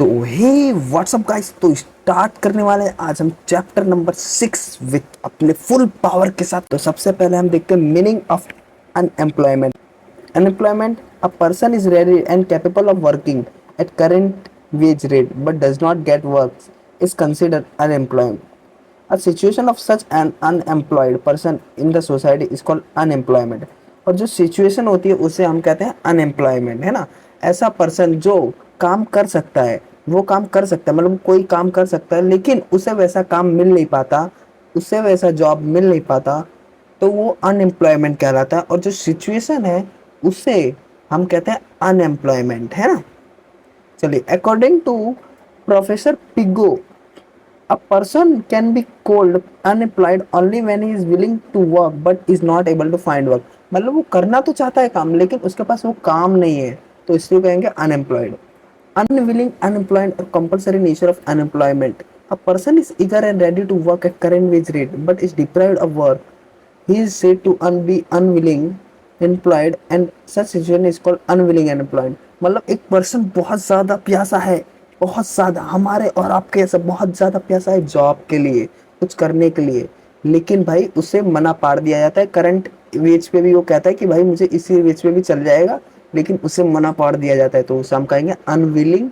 तो हे WhatsApp guys, तो start करने वाले हैं आज हम चैप्टर नंबर 6 विथ अपने फुल पावर के साथ। तो सबसे पहले हम देखते हैं meaning of unemployment. Unemployment, a person is ready and capable of working at current wage rate but does not get work is considered unemployed. A situation of such an unemployed person in the society is called unemployment। और जो situation होती है उसे हम कहते हैं unemployment, है ना। ऐसा पर्सन जो काम कर सकता है, वो काम कर सकता है, मतलब कोई काम कर सकता है लेकिन उसे वैसा काम मिल नहीं पाता, उसे वैसा जॉब मिल नहीं पाता, तो वो अनएम्प्लॉयमेंट कहलाता है। और जो सिचुएशन है उसे हम कहते हैं अनएम्प्लॉयमेंट, है ना। चलिए, according to professor Pigou, a person can be called unemployed only when he is willing to work but is not able to find work। मतलब वो करना तो चाहता है काम, लेकिन उसके पास वो काम नहीं है, तो इसलिए कहेंगे unemployed. Unwilling, unemployed or compulsory nature of unemployment, a person is eager and ready to work at current wage rate but is deprived of work, he is said to be unwilling employed and such situation is called unwilling unemployed। मतलब एक person बहुत ज़्यादा प्यासा है, बहुत ज़्यादा, हमारे और आपके ऐसा बहुत ज़्यादा प्यासा है जॉब के लिए, कुछ करने के लिए, लेकिन भाई उसे मना पाड़ दिया जाता है। करंट वेज पे भी वो कहता है कि भाई मुझे इसी वेज पे भी चल जाएगा, लेकिन उसे मना पाड़ दिया जाता है, तो उसे हम कहेंगे अनविलिंग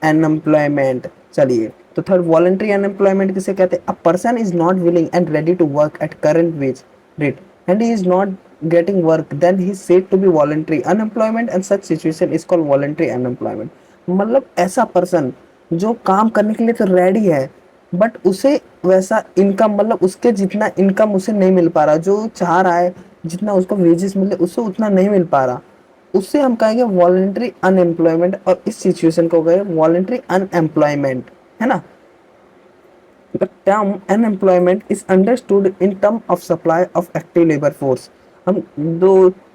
अनएम्प्लॉयमेंट। चलिए, तो थर्ड, वॉलंटरी अनएम्प्लॉयमेंट किसे कहते हैं? A person is not willing and ready to work at current wage rate and he is not getting work, then he is said to be voluntary unemployment and such situation is called voluntary unemployment। मतलब ऐसा person जो काम करने के लिए तो ready है but उसे वैसा इनकम, मतलब उसके जितना इनकम उसे नहीं मिल पा रहा, जो चाह रहा है जितना उसको वेजेस मिले उसे उतना नहीं मिल पा रहा, उससे हम कहेंगे वॉलंटरी अनएम्प्लॉयमेंट। और इस सिचुएशन को कहेंगे वॉलंटरी अनएम्प्लॉयमेंट, है ना। The term unemployment is understood in term of supply of active labor force। हम दो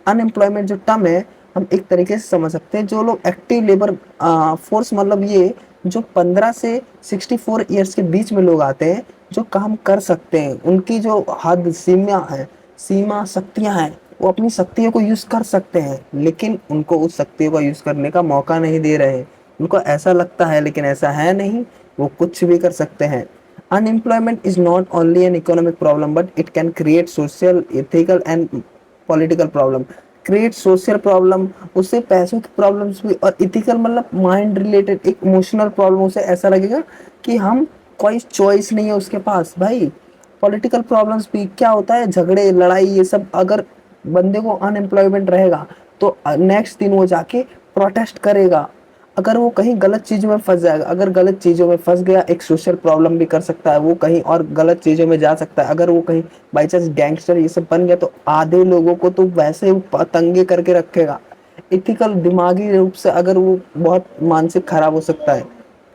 अनएम्प्लॉयमेंट जो टर्म है हम एक तरीके से समझ सकते हैं, जो लोग एक्टिव लेबर फोर्स, मतलब ये जो 15 से 64 ईयर्स के बीच में लोग आते हैं जो काम कर सकते हैं, उनकी जो हद सीमा है, सीमा शक्तियां हैं, वो अपनी शक्तियों को यूज कर सकते हैं, लेकिन उनको उस शक्तियों का यूज करने का मौका नहीं दे रहे। उनको ऐसा लगता है लेकिन ऐसा है नहीं, वो कुछ भी कर सकते हैं। Unemployment is not only an economic problem, but it can create social, ethical and political problem। Create social problem, उससे पैसों की प्रॉब्लम्स भी, और इथिकल मतलब माइंड रिलेटेड एक इमोशनल प्रॉब्लम। उसे ऐसा लगेगा कि हम कोई चॉइस नहीं है उसके पास भाई। पॉलिटिकल प्रॉब्लम्स भी क्या होता है, झगड़े लड़ाई ये सब, अगर बंदे को अनएम्प्लॉयमेंट रहेगा तो नेक्स्ट दिन वो जाके प्रोटेस्ट करेगा। अगर वो कहीं गलत चीज़ों में फंस जाएगा, अगर गलत चीज़ों में फंस गया, एक सोशल प्रॉब्लम भी कर सकता है, वो कहीं और गलत चीज़ों में जा सकता है। अगर वो कहीं बाई चांस गैंगस्टर ये सब बन गया तो आधे लोगों को तो वैसे ही तंगे करके रखेगा। इथिकल दिमागी रूप से अगर वो बहुत मानसिक खराब हो सकता है,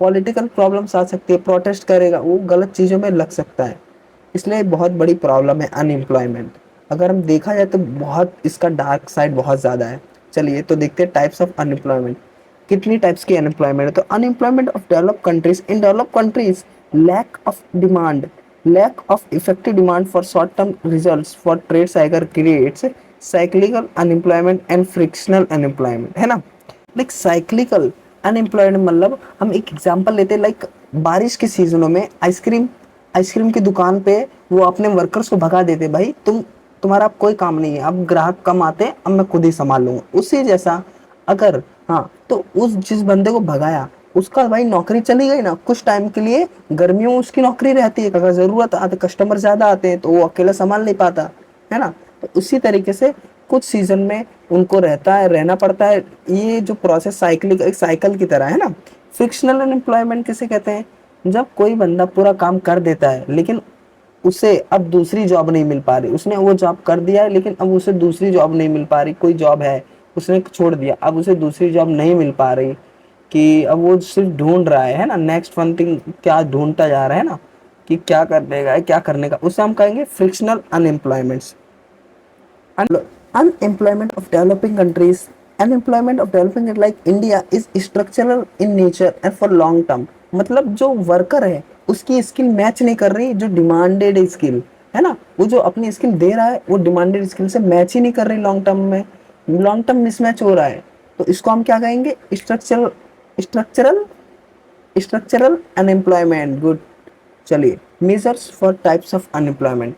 पॉलिटिकल प्रॉब्लम्स आ सकती है, प्रोटेस्ट करेगा, वो गलत चीज़ों में लग सकता है। इसलिए बहुत बड़ी प्रॉब्लम है अनएम्प्लॉयमेंट। अगर हम देखा जाए तो बहुत इसका डार्क साइड बहुत ज़्यादा है। चलिए, तो देखते हैं टाइप्स ऑफ अनएम्प्लॉयमेंट। कितनी टाइप्स की अनएम्प्लॉयमेंट है? तो unemployment of develop countries, in develop countries lack of demand, lack of effective demand for short term results for trade cycle creates cyclical unemployment and frictional unemployment, है ना। Like cyclical unemployment मतलब हम एक example लेते हैं, like बारिश के सीजनों में आइसक्रीम, आइसक्रीम की दुकान पे वो अपने वर्कर्स को भगा देते, भाई तुम्हारा अब कोई काम नहीं है, अब ग्राहक कम आते हैं, अब मैं खुद ही संभाल लूंगा। उसी जैसा अगर, हाँ, तो उस जिस बंदे को भगाया उसका भाई नौकरी चली गई ना कुछ टाइम के लिए, गर्मियों में उसकी नौकरी रहती है, अगर जरूरत आते कस्टमर ज्यादा आते हैं तो वो अकेला संभाल नहीं पाता, है ना। तो उसी तरीके से कुछ सीजन में उनको रहता है, रहना पड़ता है। ये जो प्रोसेस साइकिल, एक साइकिल की तरह है ना। फ्रिक्शनल अनएम्प्लॉयमेंट किसे कहते हैं? जब कोई बंदा पूरा काम कर देता है लेकिन उसे अब दूसरी जॉब नहीं मिल पा रही, उसने वो जॉब कर दिया है लेकिन अब उसे दूसरी जॉब नहीं मिल पा रही, कोई जॉब है उसने छोड़ दिया, अब उसे दूसरी जॉब नहीं मिल पा रही, कि अब वो सिर्फ ढूंढ रहा है ना, नेक्स्ट वन थिंग क्या ढूंढता जा रहा है ना, कि क्या करने का है, क्या करने का, उसे हम कहेंगे frictional अनएम्प्लॉयमेंट्स। Unemployment of developing countries, unemployment of developing countries like India is structural in nature and for long term। मतलब जो वर्कर है उसकी स्किल मैच नहीं कर रही, जो डिमांडेड स्किल है ना, वो जो अपनी स्किल दे रहा है वो डिमांडेड स्किल से मैच ही नहीं कर रही, लॉन्ग टर्म में लॉन्ग टर्म मिसमैच हो रहा है। तो इसको हम क्या कहेंगे? Structural, structural structural unemployment, good. चलिए, measures for types of unemployment.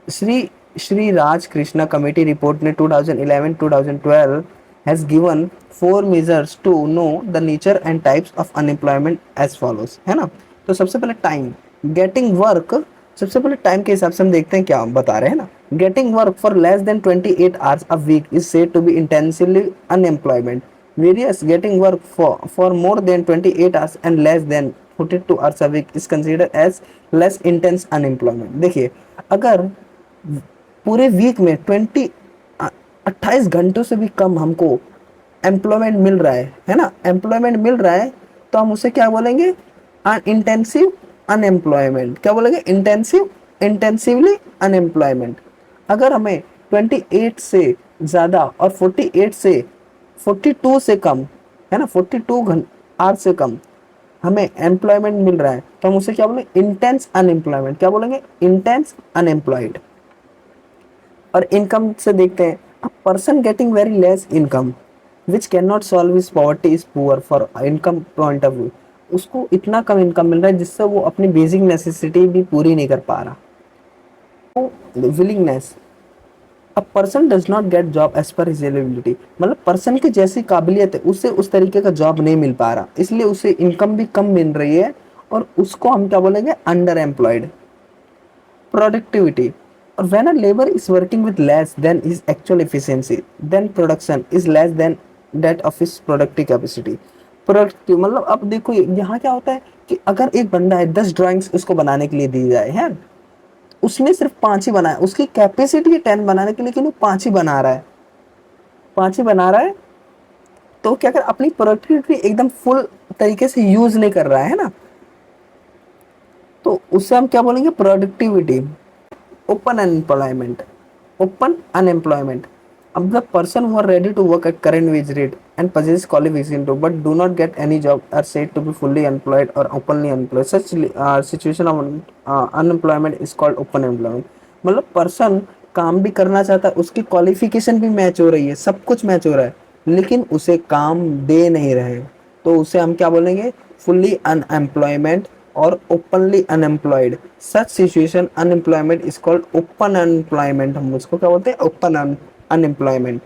Shri Shri Raj Krishna committee report ने 2011-2012 has given 4 measures to know the nature and types of unemployment as follows, है ना। तो सबसे पहले टाइम, गेटिंग वर्क। सबसे पहले टाइम के हिसाब से हम देखते हैं क्या बता रहे हैं ना। Getting work for less than 28 hours a week is said to be intensively unemployment. Various getting work for more than 28 hours and less than 42 hours a week is considered as less intense unemployment। देखिए, अगर पूरे week में 28 घंटों से भी कम हमको employment मिल रहा है ना, एम्प्लॉयमेंट मिल रहा है, तो हम उसे क्या बोलेंगे, इंटेंसिव अनएम्प्लॉयमेंट। क्या बोलेंगे, इंटेंसिवली अनएम्प्लॉयमेंट। अगर हमें 28 से ज़्यादा और 48 से 42 से कम, है ना, 42 आवर से कम हमें एम्प्लॉयमेंट मिल रहा है, तो हम उसे क्या बोलेंगे, इंटेंस अनएम्प्लॉयमेंट। क्या बोलेंगे, इंटेंस अनएम्प्लॉयड। और इनकम से देखते हैं, a person getting very less income which can not solve his poverty is poor for income point of view. उसको इतना कम इनकम मिल रहा है जिससे वो अपनी बेसिक नेसेसिटी भी पूरी नहीं कर पा रहा। Willingness, a person does not get job as per his eligibility. मतलब पर्सन की जैसी काबिलियत है उससे उस तरीके का जॉब नहीं मिल पा रहा, इसलिए उसे इनकम भी कम मिल रही है, और उसको हम क्या बोलेंगे, under employed. Productivity, or when a labor is working with less than his actual efficiency, then production is less than that of his productive capacity। Productive मतलब, अब देखो यहाँ क्या होता है कि अगर एक बंदा है, 10 ड्राइंग्स उसको बनाने के लिए दी जाए, है, उसने सिर्फ 5 ही बनाया, उसकी कैपेसिटी है 10 बनाने की, लेकिन वो 5 ही बना रहा है, 5 ही बना रहा है, तो क्या कर, अपनी प्रोडक्टिविटी एकदम फुल तरीके से यूज नहीं कर रहा है ना, तो उससे हम क्या बोलेंगे, productivity. Open unemployment, open unemployment, अब the person who are ready to work at current wage rate and possess qualification to but do not get any job are said to be fully employed or openly employed। such situation of unemployment is called open employment। मतलब person काम भी करना चाहता है, उसकी qualification भी match हो रही है, सब कुछ मैच हो रहा है, लेकिन उसे काम दे नहीं रहे, तो उसे हम क्या बोलेंगे, फुल्ली अनएम्प्लॉयमेंट और openly unemployed. Such situation unemployment is called open unemployment. हम उसको क्या बोलते हैं, open unemployment.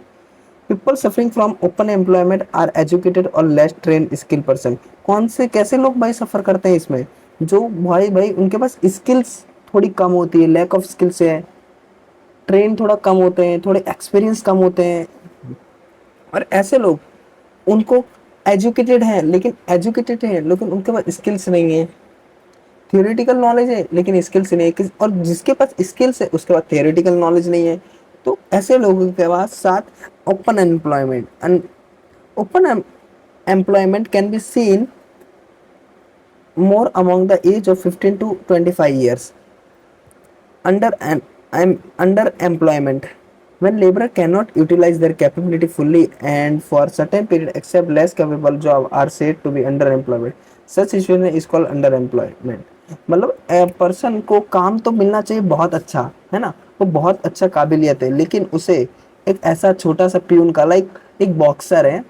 People suffering from open employment are educated और लेस ट्रेन स्किल पर्सन। कौन से कैसे लोग भाई सफर करते हैं इसमें, जो भाई भाई उनके पास स्किल्स थोड़ी कम होती है, लैक ऑफ स्किल्स है, ट्रेन थोड़ा कम होते हैं, थोड़े एक्सपीरियंस कम होते हैं, और ऐसे लोग, उनको एजुकेटेड हैं लेकिन उनके पास स्किल्स नहीं है, थियोरेटिकल नॉलेज है लेकिन स्किल्स नहीं है, और जिसके पास स्किल्स है उसके पास थियोरेटिकल नॉलेज नहीं है, तो ऐसे लोगों के पास साथ open employment. Open employment can be seen more among the age of 15 to 25 years। under and underemployment, when laborer cannot utilize their capability fully and for certain period except less capable job are said to be underemployment। such situation is called underemployment। मतलब person को काम तो मिलना चाहिए बहुत अच्छा, है ना, वो बहुत अच्छा काबिलियत है, लेकिन उसे एक ऐसा छोटा सा प्यून का, लाइक एक बॉक्सर है,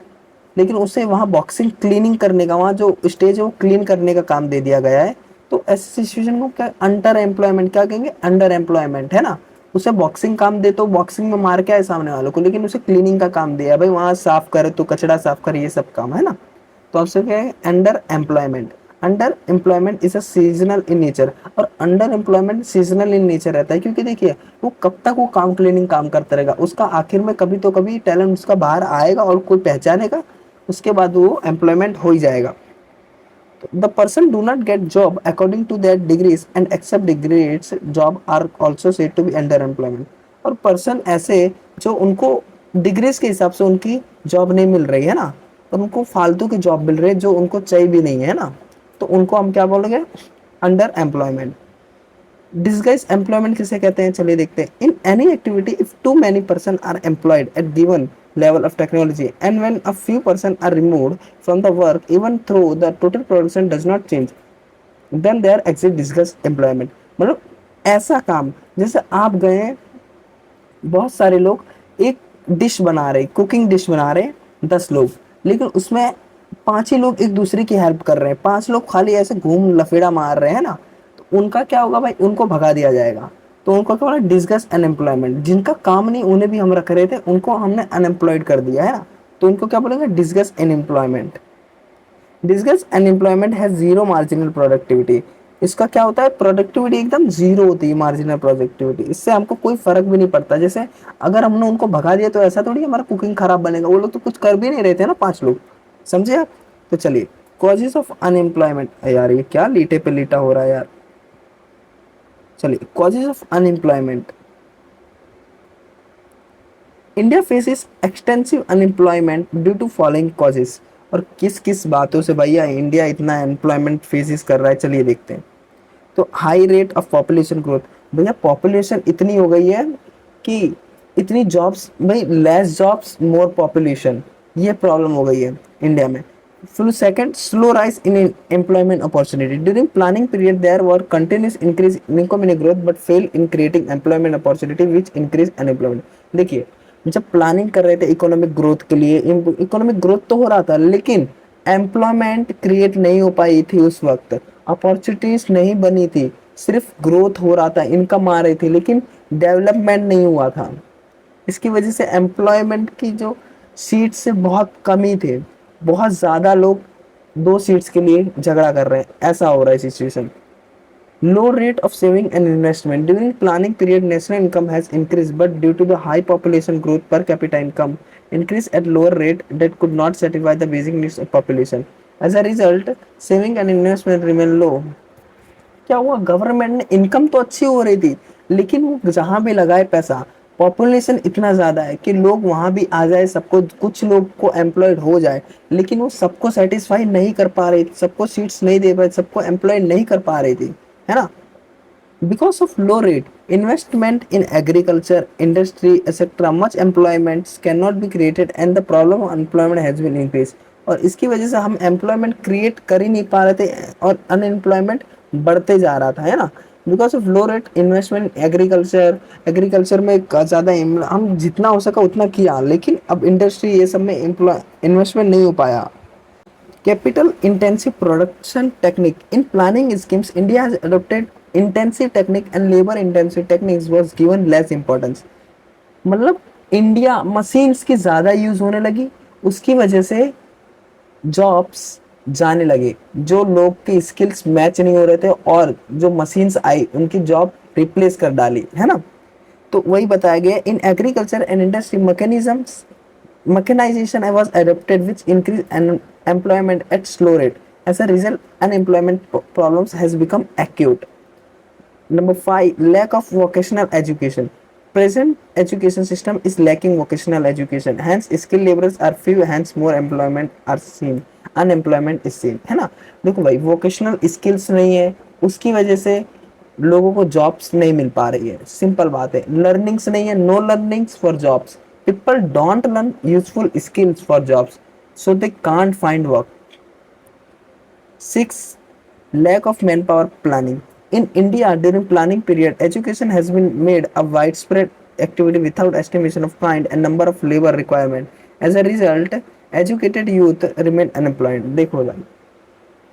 लेकिन उसे वहाँ बॉक्सिंग क्लीनिंग करने का, वहाँ जो स्टेज है वो क्लीन करने का काम दे दिया गया है, तो ऐसी सिचुएशन को क्या, अंडर एम्प्लॉयमेंट, क्या कहेंगे, अंडर एम्प्लॉयमेंट, है ना। उसे बॉक्सिंग काम दे तो बॉक्सिंग में मार के आए सामने वालों को, लेकिन उसे क्लीनिंग का काम दिया, भाई वहाँ साफ करे तो कचरा साफ करे, ये सब काम, है ना। तो आपसे क्या है, under employment. Under employment is a seasonal in nature, और under employment seasonal in nature रहता है, क्योंकि देखिए वो कब तक वो काम क्लीनिंग काम करता रहेगा, उसका आखिर में कभी तो कभी टैलेंट उसका बाहर आएगा और कोई पहचानेगा, उसके बाद वो एम्प्लॉयमेंट हो ही जाएगा। The person do not get job according to their degrees and except degrees job are also said to be under employment. और पर्सन ऐसे जो उनको डिग्रीज के हिसाब से उनकी जॉब नहीं मिल रही है ना, और उनको फालतू की जॉब मिल रही है जो उनको चाहिए भी नहीं है ना, तो उनको हम क्या बोलेंगे, अंडर एम्प्लॉयमेंट। डिसगाइज एम्प्लॉयमेंट किसे कहते हैं, चलिए देखते हैं। In any activity if too many person are employed at given level of technology and when a few person are removed from the work even though the total production does not change then there exists discussed employment। मतलब ऐसा काम, जैसे आप गए, बहुत सारे लोग एक डिश बना रहे, कुकिंग डिश बना रहे 10 लोग, लेकिन उसमें 5 ही लोग एक दूसरे की हेल्प कर रहे हैं, 5 लोग खाली ऐसे घूम लफेड़ा मार रहे हैं ना, तो उनका क्या होगा भाई, उनको भगा दिया जाएगा। तो उनको क्या बोला, डिस्कस अनएम्प्लॉयमेंट। जिनका काम नहीं उन्हें भी हम रख रहे थे, उनको हमने अनएम्प्लॉयड कर दिया है ना, तो उनको क्या बोलेंगे, डिस्कस अनएम्प्लॉयमेंट। डिस्कस अनएम्प्लॉयमेंट है जीरो मार्जिनल प्रोडक्टिविटी। इसका क्या होता है, प्रोडक्टिविटी एकदम जीरो होती है, मार्जिनल प्रोडक्टिविटी। इससे हमको कोई फर्क भी नहीं पड़ता। जैसे अगर हमने उनको भगा दिया तो ऐसा थोड़ी हमारा कुकिंग खराब बनेगा, वो लोग तो कुछ कर भी नहीं रहे थे ना, 5 लोग, समझे आप। तो चलिए, कॉजेज ऑफ अनएम्प्लॉयमेंट, यार ये क्या लीटे पे लीटा हो रहा है यार। चलिए, causes of unemployment. India faces extensive unemployment due to following causes. और किस किस बातों से भैया इंडिया इतना एम्प्लॉयमेंट फेसिस कर रहा है, चलिए देखते हैं। तो high rate of population growth. भैया पॉपुलेशन इतनी हो गई है कि इतनी जॉब्स, भाई लेस जॉब्स मोर पॉपुलेशन, ये प्रॉब्लम हो गई है इंडिया में। फिर second, slow rise in employment opportunity. During planning period there were continuous increase in income in growth but fail in creating employment opportunity which increase unemployment. देखिए, जब planning कर रहे थे इकोनॉमिक ग्रोथ के लिए, इकोनॉमिक ग्रोथ तो हो रहा था लेकिन एम्प्लॉयमेंट क्रिएट नहीं हो पाई थी उस वक्त, अपॉर्चुनिटीज नहीं बनी थी, सिर्फ ग्रोथ हो रहा था, इनकम आ रही थी लेकिन डेवलपमेंट नहीं हुआ था। इसकी वजह से एम्प्लॉयमेंट की जो सीट से बहुत कमी थे, बहुत ज़्यादा लोग 2 सीट्स के लिए झगड़ा कर रहे हैं, ऐसा हो रहा है situation. Low rate of saving and investment. During planning period, national income has increased, but due to the high population growth, per capita income increased at lower rate that could not satisfy the basic needs of population. As a result, saving and investment remain low. क्या हुआ, government ने income तो अच्छी हो रही थी लेकिन वो जहां भी लगाए पैसा, पॉपुलेशन इतना ज्यादा है कि लोग वहां भी आ जाए, सबको, कुछ लोग को एम्प्लॉयड हो जाए, लेकिन वो सबको सेटिस्फाई नहीं कर पा रही थी, सबको सीट्स नहीं दे पाए, सबको एम्प्लॉयड नहीं कर पा रही थी, है ना। Because of low rate investment in agriculture, industry, etc., much employments cannot be created and the problem of unemployment has been increased. और इसकी वजह से हम एम्प्लॉयमेंट क्रिएट कर ही नहीं पा रहे थे और अनएम्प्लॉयमेंट बढ़ते जा रहा था, है ना। Because of low rate investment agriculture, agriculture में ज़्यादा हम जितना हो सका उतना किया, लेकिन अब इंडस्ट्री ये सब में इन्वेस्टमेंट नहीं हो पाया। Capital intensive production technique. In planning schemes, India has adopted intensive technique and labor intensive techniques was given less importance. मतलब इंडिया मशीन्स की ज़्यादा यूज होने लगी, उसकी वजह से जॉब्स जाने लगे, जो लोग के स्किल्स मैच नहीं हो रहे थे और जो मशीन्स आई उनकी जॉब रिप्लेस कर डाली, है ना। तो वही बताया गया, in agriculture and industry mechanisms mechanization was adopted which increased employment at slow rate. As a result, unemployment problems has become acute. Number 5, lack of vocational education. Present education system is lacking vocational education. Hence, skilled laborers are few. Hence, more employment are seen. Unemployment is seen. है ना। देखो भाई, vocational skills नहीं है, उसकी वजह से लोगों को जॉब्स नहीं मिल पा रही है, सिंपल बात है। लर्निंग्स नहीं है, no learnings for jobs. People don't learn useful skills for jobs, so they can't find work. 6, lack of manpower planning. In India, during planning period, education has been made a widespread activity without estimation of kind and number of labor requirement. As a result, educated youth remain unemployed. देखो भाई,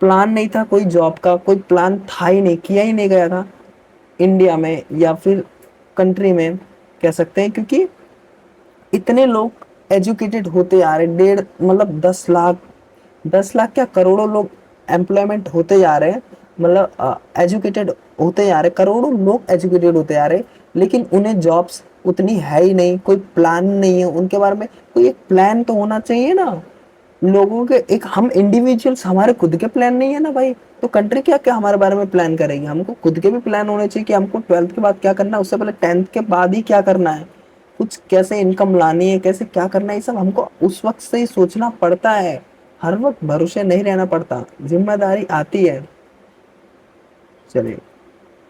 plan नहीं था कोई job का, कोई plan था ही नहीं, किया ही नहीं गया था इंडिया में या फिर कंट्री में, कह सकते हैं, क्योंकि इतने लोग एजुकेटेड होते जा रहे, डेढ़ मतलब 10 लाख, 10 लाख क्या, करोड़ों लोग एम्प्लॉयमेंट होते जा रहे हैं, मतलब एजुकेटेड होते जा रहे, करोड़ों लोग एजुकेटेड होते जा रहे, लेकिन उन्हें जॉब्स उतनी है ही नहीं, कोई प्लान नहीं है उनके बारे में। कोई एक प्लान तो होना चाहिए ना लोगों के, एक हम इंडिविजुअल्स, हमारे खुद के प्लान नहीं है ना भाई, तो कंट्री क्या क्या हमारे बारे में प्लान करेगी। हमको खुद के भी प्लान होने चाहिए कि हमको 12th के बाद क्या करना है, उससे पहले 10th के बाद ही क्या करना है, कुछ कैसे इनकम लानी है, कैसे क्या करना है, ये सब हमको उस वक्त से ही सोचना पड़ता है। हर वक्त भरोसे नहीं रहना पड़ता, जिम्मेदारी आती है। चलिए,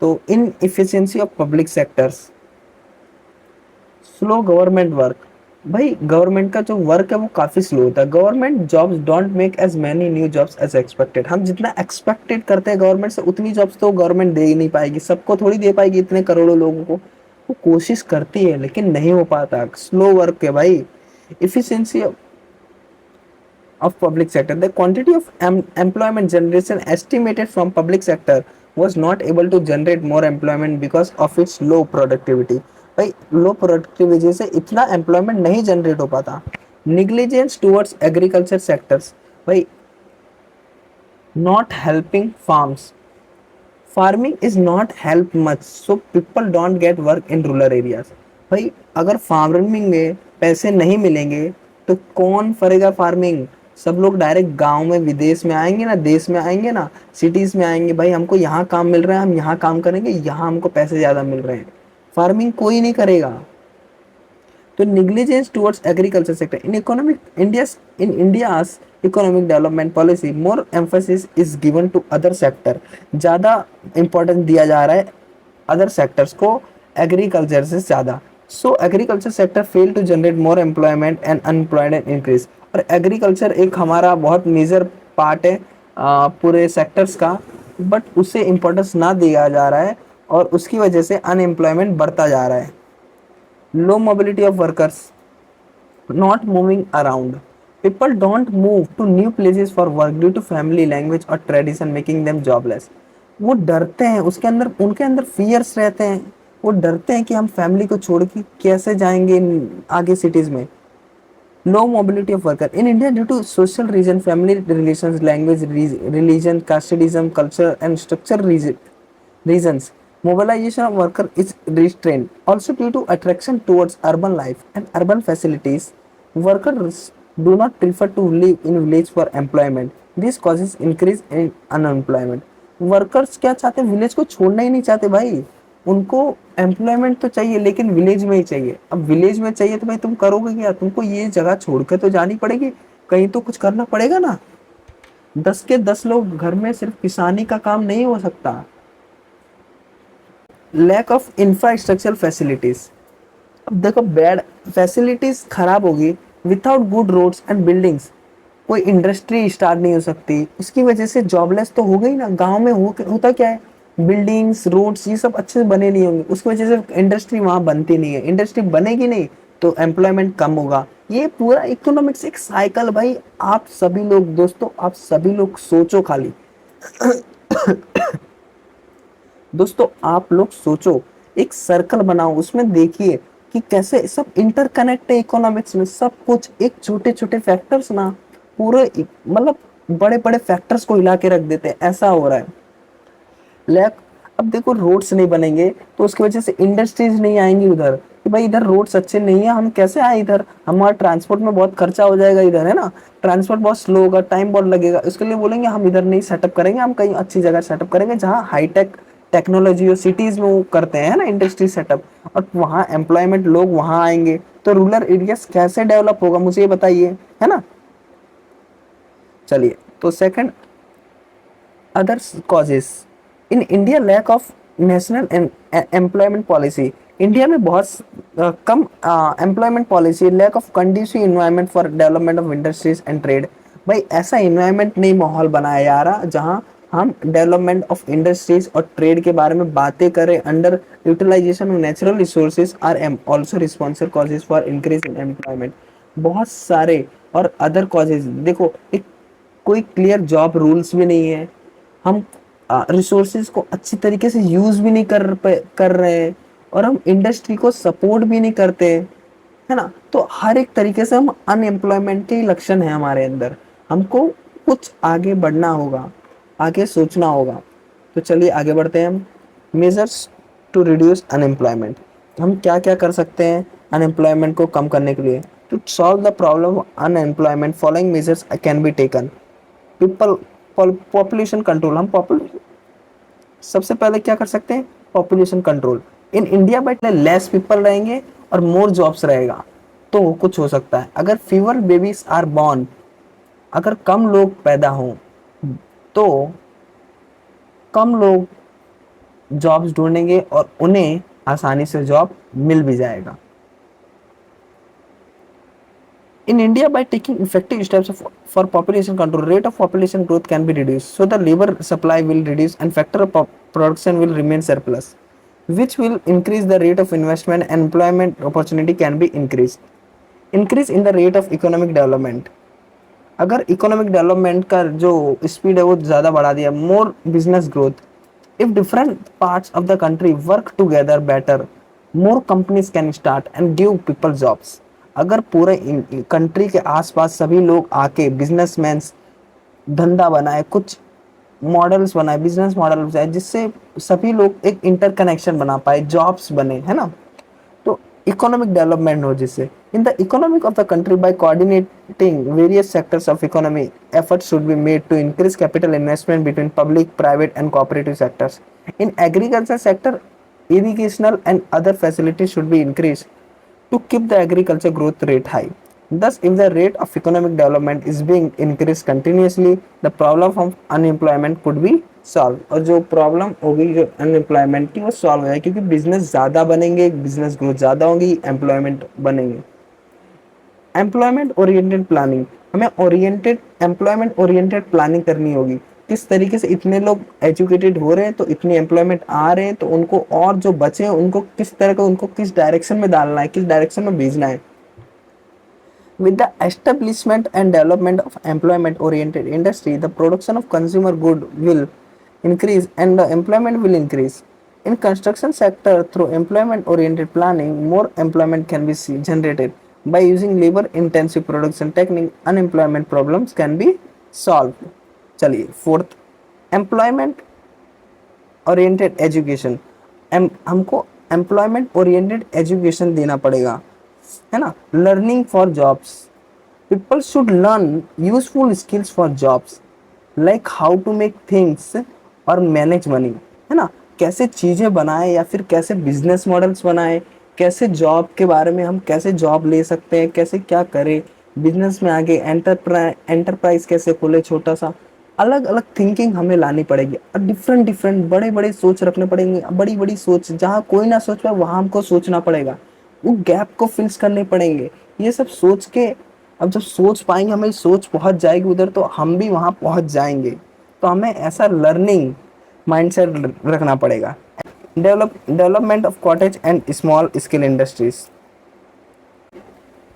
तो inefficiency of public sectors, slow government work. भाई गवर्नमेंट का जो वर्क है वो काफी स्लो होता है। Government jobs don't make as many new jobs as expected. हम जितना एक्सपेक्टेड करते हैं गवर्नमेंट से, उतनी जॉब्स तो गवर्नमेंट दे ही नहीं पाएगी, सबको थोड़ी दे पाएगी, इतने करोड़ों लोगों को। वो कोशिश करती है लेकिन नहीं हो पाता, स्लो वर्क है भाई। Efficiency of public sector. The quantity of employment generation estimated from public sector was not able to generate more employment because of its low productivity. भाई लो प्रोडक्टिव वजह से इतना एम्प्लॉयमेंट नहीं जनरेट हो पाता. Negligence towards agriculture sectors. भाई not helping farms. Farming is not help much, so people don't get work in rural areas. भाई अगर फार्मिंग में पैसे नहीं मिलेंगे तो कौन करेगा फार्मिंग. सब लोग डायरेक्ट गांव में विदेश में आएंगे ना, देश में आएंगे ना, सिटीज में आएंगे. भाई हमको यहाँ काम मिल रहा है, हम यहाँ काम करेंगे, यहाँ हमको पैसे ज़्यादा मिल रहे हैं. फार्मिंग कोई नहीं करेगा. तो negligence towards agriculture sector in India's economic development policy, more emphasis is given to other sector. ज़्यादा इम्पोर्टेंस दिया जा रहा है अदर सेक्टर्स को एग्रीकल्चर से ज़्यादा. So agriculture sector fail to generate more employment and unemployment increase. और agriculture एक हमारा बहुत मेजर पार्ट है पूरे सेक्टर्स का, बट उसे इम्पोर्टेंस ना दिया जा रहा है और उसकी वजह से अनएम्प्लॉयमेंट बढ़ता जा रहा है. Low mobility of workers, not moving around. People don't move to new places for work due to family, language or tradition making them jobless. वो डरते हैं, उसके अंदर उनके अंदर फियर्स रहते हैं. वो डरते हैं कि हम फैमिली को छोड़ के कैसे जाएंगे आगे सिटीज में. Low mobility of worker in India due to social reason, family relations, language, religion, casteism, culture and structural reasons. Mobilization of worker is restrained. Also due to attraction towards urban life and urban facilities, workers do not prefer to live in village for employment. This causes increase in unemployment. Workers क्या चाहते हैं, village को छोड़ना ही नहीं चाहते भाई. उनको employment तो चाहिए लेकिन विलेज में ही चाहिए. अब विलेज में चाहिए तो भाई तुम करोगे क्या, तुमको ये जगह छोड़ के तो जानी पड़ेगी, कहीं तो कुछ करना पड़ेगा ना. 10 के 10 लोग घर में सिर्फ किसानी का काम नहीं हो सकता. Lack of infrastructural facilities. अब देखो बैड फैसिलिटीज खराब होगी, without good roads and buildings कोई इंडस्ट्री स्टार्ट नहीं हो सकती. इसकी वजह से जॉबलेस तो हो गई ना. गांव में होता क्या है, बिल्डिंग्स रोड्स ये सब अच्छे से बने नहीं होंगे, उसकी वजह से इंडस्ट्री वहाँ बनती नहीं है. इंडस्ट्री बनेगी नहीं तो एम्प्लॉयमेंट कम होगा. ये पूरा इकोनॉमिक्स एक साइकिल. भाई आप सभी लोग दोस्तों, आप सभी लोग सोचो खाली दोस्तों आप लोग सोचो, एक सर्कल बनाओ, उसमें देखिए कि कैसे सब इंटरकनेक्ट है इकोनॉमिक्स में. सब कुछ एक छोटे छोटे फैक्टर्स ना पूरे मतलब बड़े बड़े फैक्टर्स को हिला के रख देते हैं. ऐसा हो रहा है. लैक. अब देखो रोड्स नहीं बनेंगे तो उसकी वजह से इंडस्ट्रीज नहीं आएंगी उधर, कि भाई इधर रोड्स अच्छे नहीं है, हम कैसे आए इधर, हमारा ट्रांसपोर्ट में बहुत खर्चा हो जाएगा इधर, है ना. ट्रांसपोर्ट बहुत स्लो होगा, टाइम बहुत लगेगा. इसके लिए बोलेंगे हम इधर नहीं सेटअप करेंगे, हम कहीं अच्छी जगह सेटअप करेंगे जहाँ हाईटेक टेक्नोलॉजी और सिटीज में वो करते हैं ना इंडस्ट्री सेटअप, और वहाँ एम्प्लॉयमेंट लोग वहाँ आएंगे. तो रूरल एरियाज कैसे डेवलप होगा मुझे ये बताइए, है ना. चलिए तो second, others causes in India. Lack of national employment policy. India में बहुत कम employment policy. Lack of conducive environment for development of industries and trade. भाई ऐसा इन्वायरमेंट नहीं माहौल बनाया जा रहा जहाँ हम डेवलपमेंट ऑफ इंडस्ट्रीज और ट्रेड के बारे में बातें करें. Under utilization of natural resources are also responsible causes for increase in employment. बहुत सारे और अदर कॉजेज. देखो एक कोई क्लियर जॉब रूल्स भी नहीं है, हम रिसोर्सेज को अच्छी तरीके से यूज भी नहीं कर रहे हैं, और हम इंडस्ट्री को सपोर्ट भी नहीं करते, है ना. तो हर एक तरीके से हम अनएम्प्लॉयमेंट के लक्षण है हमारे अंदर. हमको कुछ आगे बढ़ना होगा, आगे सोचना होगा. तो चलिए आगे बढ़ते हैं हम. Measures to reduce unemployment. हम क्या क्या कर सकते हैं अनएम्प्लॉयमेंट को कम करने के लिए. To solve the problem of unemployment following measures can be taken. People population control. हम सबसे पहले क्या कर सकते हैं, population control. In India but less people रहेंगे और मोर जॉब्स रहेगा तो कुछ हो सकता है. अगर फीवर बेबीज आर बॉर्न, अगर कम लोग पैदा हों तो कम लोग जॉब्स ढूंढेंगे और उन्हें आसानी से जॉब मिल भी जाएगा. In India, by taking effective steps for population control, rate of population growth can be reduced. So the labor supply will reduce and factor of production will remain surplus, which will increase the rate of investment and employment opportunity can be increased. Increase in the rate of economic development. अगर economic development का जो speed है वो ज़्यादा बढ़ा दिया, more business growth, if different parts of the country work together better, more companies can start and give people jobs. अगर पूरे कंट्री के आसपास सभी लोग आके बिजनेसमैन धंधा बनाए, कुछ मॉडल्स बनाए, बिजनेस मॉडल बनाए, जिससे सभी लोग एक इंटरकनेक्शन बना पाए, जॉब्स बने, है ना, तो इकोनॉमिक डेवलपमेंट हो जिससे। In the economic of the country by coordinating various sectors of economy, efforts should be made to increase capital investment between public, private and cooperative sectors. In agriculture sector, irrigational and other facilities should be increased to keep the agriculture growth rate high. Thus, if the rate of economic development is being increased continuously, the problem of unemployment could be solved. और जो problem होगी जो unemployment की वो solve हो जाएगी, क्योंकि business ज़्यादा बनेंगे, बिजनेस ग्रोथ ज़्यादा होगी, एम्प्लॉयमेंट बनेंगे। एम्प्लॉयमेंट ओरिएंटेड प्लानिंग, हमें एम्प्लॉयमेंट ओरिएंटेड प्लानिंग करनी होगी। किस तरीके से इतने लोग एजुकेटेड हो रहे हैं तो इतनी एम्प्लॉयमेंट आ रहे हैं, तो उनको और जो बचे हैं उनको किस तरह का, उनको किस डायरेक्शन में डालना है, किस डायरेक्शन में भेजना है। With the establishment and development of employment-oriented industry, the production of consumer good will increase and the employment will increase. In construction sector, through employment-oriented planning, more employment can be generated. By using labor-intensive production technique, unemployment problems can be solved. चलिए fourth, employment oriented education. हमको employment oriented education देना पड़ेगा, है ना। Learning for jobs, people should learn useful skills for jobs, like how to make things और manage money, है ना, कैसे चीज़ें बनाए या फिर कैसे बिजनेस मॉडल्स बनाए, कैसे जॉब के बारे में हम कैसे जॉब ले सकते हैं, कैसे क्या करें बिजनेस में आगे, एंटरप्राइज कैसे खोले छोटा सा, अलग अलग थिंकिंग हमें लानी पड़ेगी और डिफरेंट डिफरेंट बड़े बड़े सोच रखने पड़ेंगे, बड़ी बड़ी सोच, जहाँ कोई ना सोच पाए वहाँ हमको सोचना पड़ेगा, वो गैप को फिल्स करने पड़ेंगे। ये सब सोच के अब जब सोच पाएंगे, हमें सोच पहुंच जाएगी उधर, तो हम भी वहाँ पहुंच जाएंगे। तो हमें ऐसा लर्निंग माइंडसेट रखना पड़ेगा। Development of cottage and small scale industries,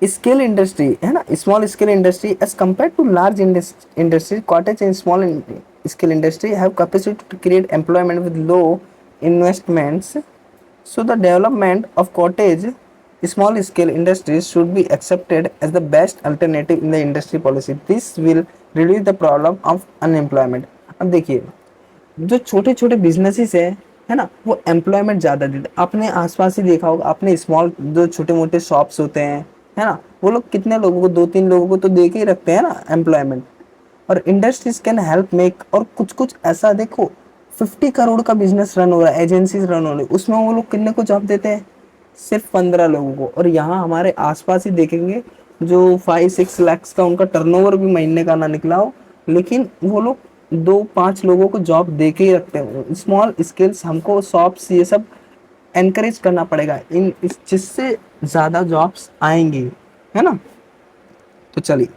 scale industry, है ना, small scale industry as compare to large industry, cottage and small scale industry have capacity to create employment with low investments. So the development of cottage small scale industries should be accepted as the best alternative in the industry policy. This will reduce the problem of unemployment. अब देखिए, जो छोटे छोटे businesses है ना, वो employment ज़्यादा देते। आपने आसपास ही देखा होगा, आपने स्मॉल जो छोटे मोटे शॉप्स होते हैं, है ना, वो लोग कितने लोगों को, 2-3 लोगों को तो दे के ही रखते हैं ना एम्प्लॉयमेंट। और इंडस्ट्रीज कैन हेल्प मेक, और कुछ कुछ ऐसा देखो 50 करोड़ का बिजनेस रन हो रहा है, एजेंसीज रन हो रही है, उसमें वो लोग कितने को जॉब देते हैं, सिर्फ 15 लोगों को। और यहाँ हमारे आसपास ही देखेंगे जो 5-6 लाख का उनका टर्नओवर भी महीने का ना निकला हो, लेकिन वो लोग 2-5 लोगों को जॉब दे के ही रखते हैं। स्मॉल स्किल्स हमको शॉप्स ये सब एनकरेज करना पड़ेगा, जिससे ज़्यादा जॉब्स आएंगी, है ना। तो चलिए,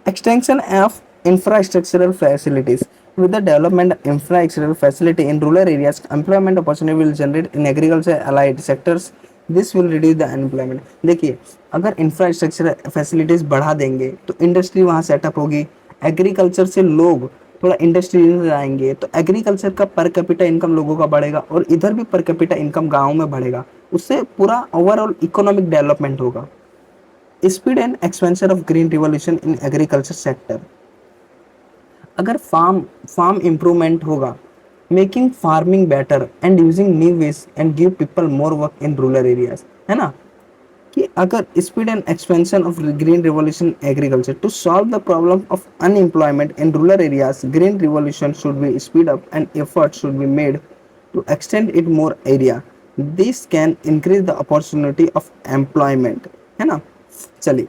extension of infrastructural facilities. With the development of infrastructural facility in rural areas, employment opportunity will generate in agriculture allied sectors. This will reduce the unemployment. देखिए, अगर इंफ्रास्ट्रक्चर फैसिलिटीज बढ़ा देंगे तो इंडस्ट्री वहाँ सेटअप होगी, एग्रीकल्चर से लोग थोड़ा इंडस्ट्री में आएंगे, तो एग्रीकल्चर का पर कैपिटा इनकम लोगों का बढ़ेगा और इधर भी पर कैपिटा इनकम गाँव में बढ़ेगा। उससे पूरा ओवरऑल इकोनॉमिक डेवलपमेंट होगा। Speed and expansion of green revolution in agriculture sector, अगर फार्म इम्प्रूवमेंट होगा, making farming better and using new ways and give people more work in rural areas, है ना, कि अगर speed and expansion of green revolution agriculture to solve the problem of unemployment in rural areas, green revolution should be speed up and effort should be made to extend it more area. This can increase the opportunity of employment, है ना। चलिए,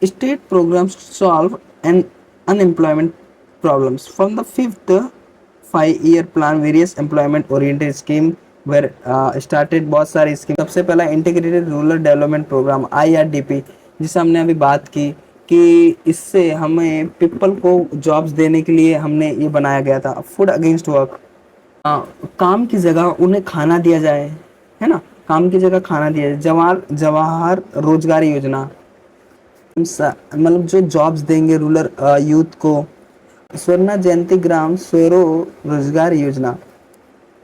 state programs to solve and unemployment problems. From the fifth 5-year plan, various employment oriented scheme were started। बहुत सारी scheme, सबसे पहला integrated rural development program IRDP, जिसे हमने अभी बात की कि इससे हमें पीपल को जॉब्स देने के लिए हमने ये बनाया गया था। फूड अगेंस्ट वर्क, काम की जगह उन्हें खाना दिया जाए, है ना, काम की जगह खाना दिया जाए। जवाहर रोजगार योजना, मतलब जो जॉब्स देंगे रूरल यूथ को। स्वर्ण जयंती ग्राम स्वरो रोजगार योजना,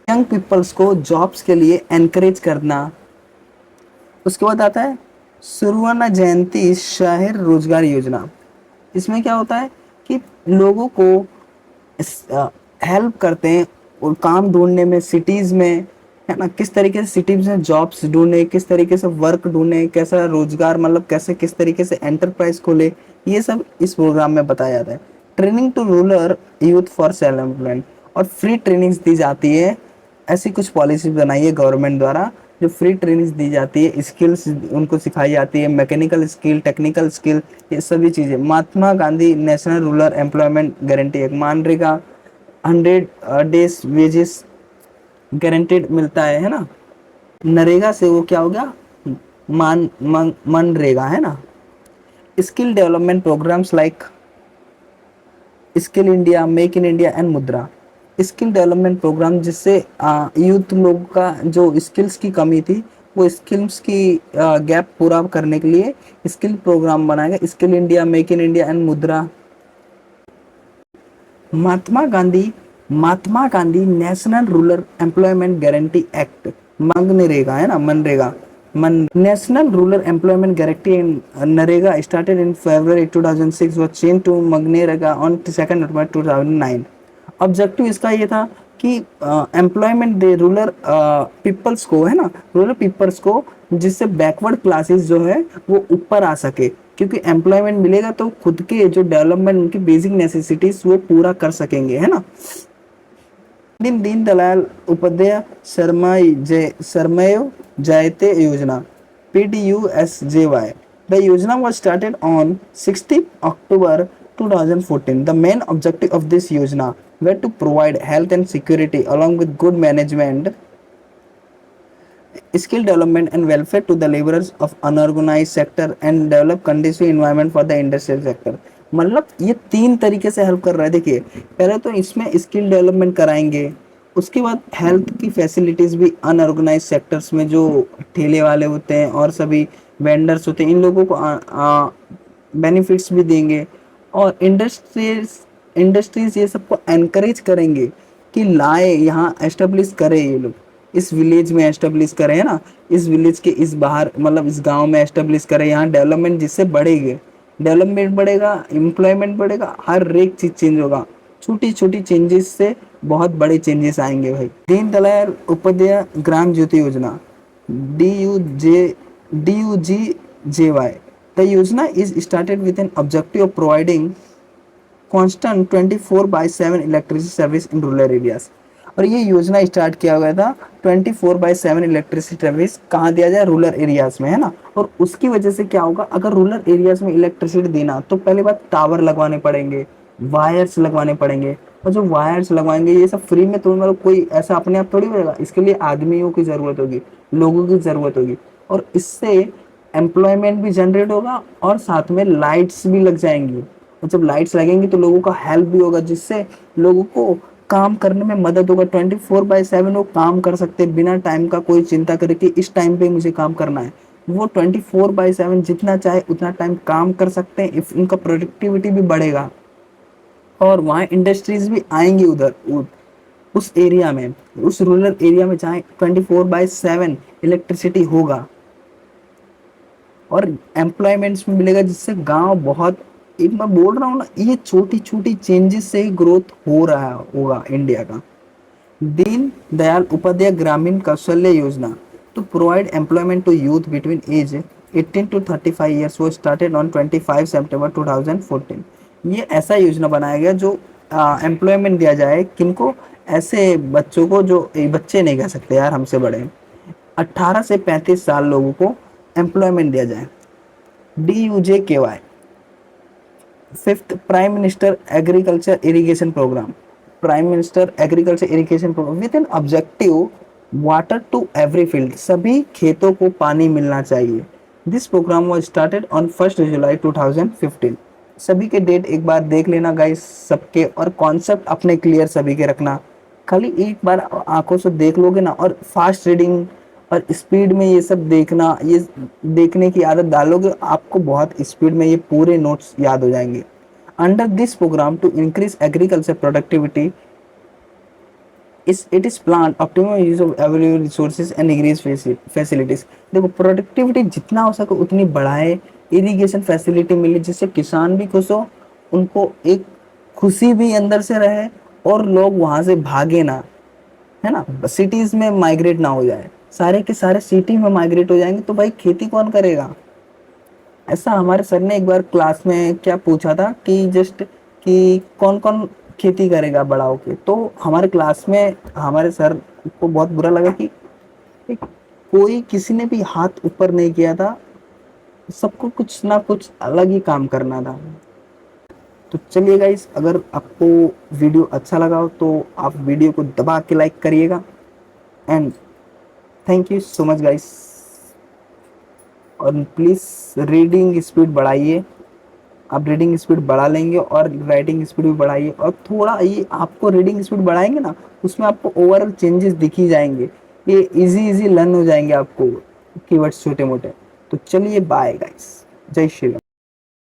यंग पीपल्स को जॉब्स के लिए एनकरेज करना। उसके बाद आता है स्वर्ण जयंती शहर रोजगार योजना। इसमें क्या होता है कि लोगों को हेल्प करते हैं और काम ढूंढने में सिटीज में, है ना, किस तरीके से सिटीज में जॉब्स ढूंढे, किस तरीके से वर्क ढूंढे, कैसा रोजगार, मतलब कैसे किस तरीके से एंटरप्राइज खोले, ये सब इस प्रोग्राम में बताया जाता है। Training to rural youth for self employment, और फ्री ट्रेनिंग्स दी जाती है। ऐसी कुछ पॉलिसी बनाई है गवर्नमेंट द्वारा जो फ्री ट्रेनिंग्स दी जाती है, स्किल्स उनको सिखाई जाती है, मैकेनिकल स्किल, टेक्निकल स्किल, ये सभी चीज़ें। Mahatma Gandhi national rural employment guarantee act, MNREGA 100 days wages guaranteed मिलता है ना। नरेगा से वो क्या हो गया, मनरेगा, है ना। Skill development programs like Skill India, make in India and Mudra. Skill development program जिससे यूथ लोगों का जो स्किल्स की कमी थी, वो स्किल्स की गैप पूरा करने के लिए स्किल प्रोग्राम बनाएगा। Skill India, make in India and Mudra. Mahatma Gandhi national rural employment guarantee act, MNREGA, है ना, MNREGA, national rural employment guarantee NREGA started in February 2006, was changed to MNREGA on 2 November 2009। Objective इसका ये था कि एम्प्लॉयमेंट दे रूरल पीपल्स को, है ना, रूरल पीपल्स को, जिससे बैकवर्ड क्लासेस जो है वो ऊपर आ सके, क्योंकि एम्प्लॉयमेंट मिलेगा तो खुद के जो डेवलपमेंट, उनकी बेसिक नेसेसिटीज वो पूरा कर सकेंगे, है ना। दीनदयाल उपाध्याय सरमय जयते योजना, PDUSJY। The yojana was started on 16 October 2014। The main objective of this yojana were to provide health and security along with good management, skill development and welfare to the laborers of unorganized sector and develop conducive environment for the industrial sector। मतलब ये तीन तरीके से help कर रहा है। देखिए, पहले तो इसमें स्किल डेवलपमेंट कराएंगे, उसके बाद हेल्थ की फैसिलिटीज भी अनऑर्गेनाइज सेक्टर्स में जो ठेले वाले होते हैं और सभी वेंडर्स होते हैं, इन लोगों को बेनिफिट्स भी देंगे। और इंडस्ट्रीज ये सबको एनकरेज करेंगे कि लाए, यहाँ एस्टेब्लिश करे, ये लोग इस विलेज में एस्टेब्लिश करें, है ना, इस विलेज के इस बाहर, मतलब इस गांव में एस्टेब्लिश करें। यहाँ डेवलपमेंट जिससे बढ़ेगी, डेवलपमेंट बढ़ेगा, एम्प्लॉयमेंट बढ़ेगा, हर एक चीज चेंज होगा। छोटी छोटी चेंजेस से बहुत बड़े चेंजेस आएंगे भाई। दीनदयाल उपाध्याय ग्राम ज्योति योजना, DUGJY। द योजना is started with an objective of providing constant 24/7 electricity service in rural areas. और ये योजना स्टार्ट किया गया था 24/7 इलेक्ट्रिसिटी सर्विस कहाँ दिया जाए, रूरल एरियाज में, है ना। और उसकी वजह से क्या होगा, अगर रूरल एरियाज में इलेक्ट्रिसिटी देना, तो पहली बात टावर लगवाने पड़ेंगे, वायर्स लगवाने पड़ेंगे। और जो वायर्स लगवाएंगे ये सब फ्री में, तो मतलब कोई ऐसा अपने आप थोड़ी होगा, इसके लिए आदमियों की जरूरत होगी, लोगों की जरूरत होगी। और इससे एम्प्लॉयमेंट भी जनरेट होगा और साथ में लाइट्स भी लग जाएंगी। और जब लाइट्स लगेंगी तो लोगों का हेल्प भी होगा, जिससे लोगों को काम करने में मदद होगा। 24/7 वो काम कर सकते हैं बिना टाइम का कोई चिंता करे कि इस टाइम पे मुझे काम करना है। वो 24/7 जितना चाहे उतना टाइम काम कर सकते हैं, इफ उनका प्रोडक्टिविटी भी बढ़ेगा। और वहाँ इंडस्ट्रीज भी आएंगी उधर उस एरिया में, उस रूरल एरिया में जहाँ 24/7 इलेक्ट्रिसिटी होगा और एम्प्लॉयमेंट्स भी मिलेगा, जिससे गांव बहुत, एक मैं बोल रहा हूँ ना, ये छोटी छोटी चेंजेस से ही ग्रोथ हो रहा होगा इंडिया का। Deen Dayal Upadhyay Grameen Kaushalya Yojana, to provide employment to youth between age 18 to 35 years, वो स्टार्टेड ऑन 25 सितंबर 2014। ये ऐसा योजना बनाया गया जो एम्प्लॉयमेंट दिया जाए, किनको, ऐसे बच्चों को, जो बच्चे नहीं कह सकते यार, हमसे बड़े, 18 से 35 साल लोगों को एम्प्लॉयमेंट दिया जाए। DUJKY, fifth prime minister agriculture irrigation program, prime minister agriculture irrigation program with an objective water to every field, सभी खेतों को पानी मिलना चाहिए। This program was started on 1 जुलाई 2015। सभी के डेट एक बार देख लेना गाइस सबके, और कॉन्सेप्ट अपने क्लियर सभी के रखना। खाली एक बार आंखों से देख लोगे ना, और फास्ट रीडिंग और स्पीड में ये सब देखना, ये देखने की आदत डालोगे, आपको बहुत स्पीड में ये पूरे नोट्स याद हो जाएंगे। Under this program to increase agriculture productivity it is plan optimum use of available resources and increase facilities. देखो प्रोडक्टिविटी जितना हो सके उतनी बढ़ाए, इरिगेशन फैसिलिटी मिले जिससे किसान भी खुश हो, उनको एक खुशी भी अंदर से रहे, और लोग वहां से भागे ना, है ना, सिटीज में माइग्रेट ना हो जाए, सारे के सारे सिटी में माइग्रेट हो जाएंगे तो भाई खेती कौन करेगा। ऐसा हमारे सर ने एक बार क्लास में क्या पूछा था कि जस्ट कि कौन कौन खेती करेगा बड़ा होके, तो हमारे क्लास में हमारे सर को बहुत बुरा लगा कि कोई किसी ने भी हाथ ऊपर नहीं किया था, सबको कुछ ना कुछ अलग ही काम करना था। तो चलिए गाइस, अगर आपको वीडियो अच्छा लगा हो तो आप वीडियो को दबा के लाइक करिएगा, and thank you so much guys. और प्लीज़ रीडिंग स्पीड बढ़ाइए, आप रीडिंग स्पीड बढ़ा लेंगे और राइटिंग स्पीड भी बढ़ाइए, और थोड़ा ये आपको रीडिंग स्पीड बढ़ाएंगे ना, उसमें आपको ओवरऑल चेंजेस दिख ही जाएंगे, ये इजी इजी लर्न हो जाएंगे आपको कीवर्ड्स छोटे मोटे। तो चलिए बाय गाइस, जय श्री राम।